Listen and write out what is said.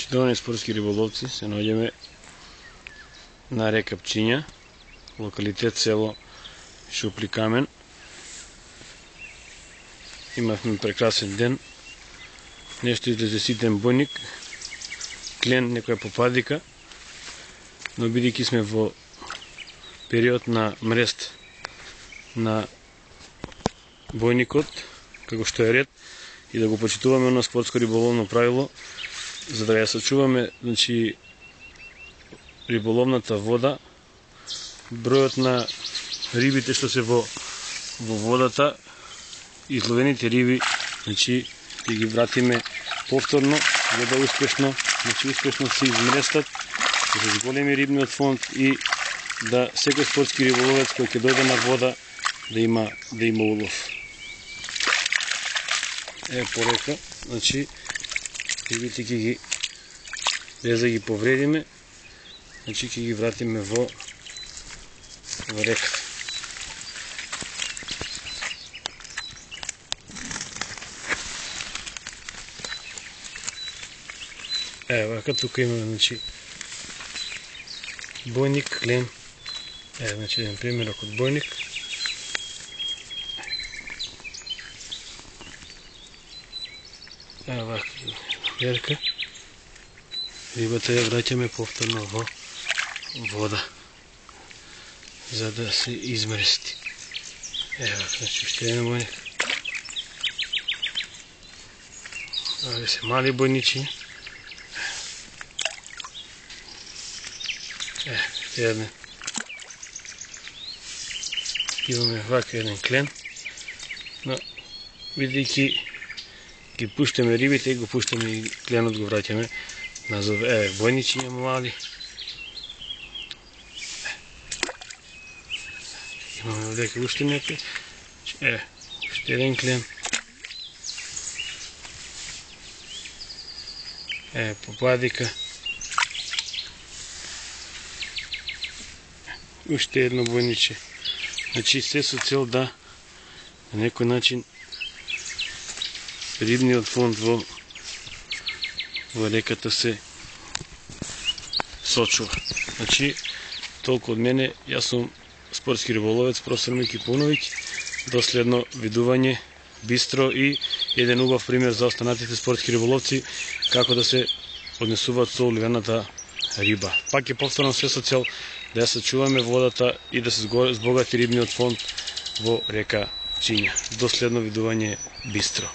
Почитувани спортски риболовци, се наоѓаме на река Пчиња, локалитет село Шупли Камен. Имавме прекрасен ден. Нешто излезе ситен бојник, клен, некоја попадика, но бидејќи сме во период на мрест на бојникот, како што е ред, и да го почитуваме на спортско риболовно правило, за да ја сачуваме, значи, риболовната вода, бројот на рибите што се во водата, изловените риби, значи, да ги вратиме повторно, за да успешно се измрестат, да се зголеми рибниот фонд и да секој спортски риболовец кој ќе дојде на вода да има улов. Порека, значи, рибите ќе ги, без да ги повредиме, значи ќе ги вратиме во реката. Вака тука имаме, значи, бојник, клен, значи еден примерок од бојник. Вака мерка. Рибата ја враќаме повторно во вода, за да се измрести. Значи уште еден бојник. Овие се мали бојничи. Уште еден. Имаме вака еден клен, но бидејќи ги пуштаме рибите и го пуштаме и кленот го враќаме назад. Бојничи имаме мали. Имаме овдека уште некој. Уште еден клен. Попадика. Уште едно бојниче. Значи се со цел да на некој начин рибниот фонд во реката се сочува. Значи, толку од мене, јас сум спортски риболовец професор Мики Пауновиќ. До следно видување, бистро и еден убав пример за останатите спортски риболовци како да се однесуваат со уловената риба. Пак е повторно се со цел да ја сачуваме водата и да се збогати рибниот фонд во река Пчиња. До следно видување, бистро.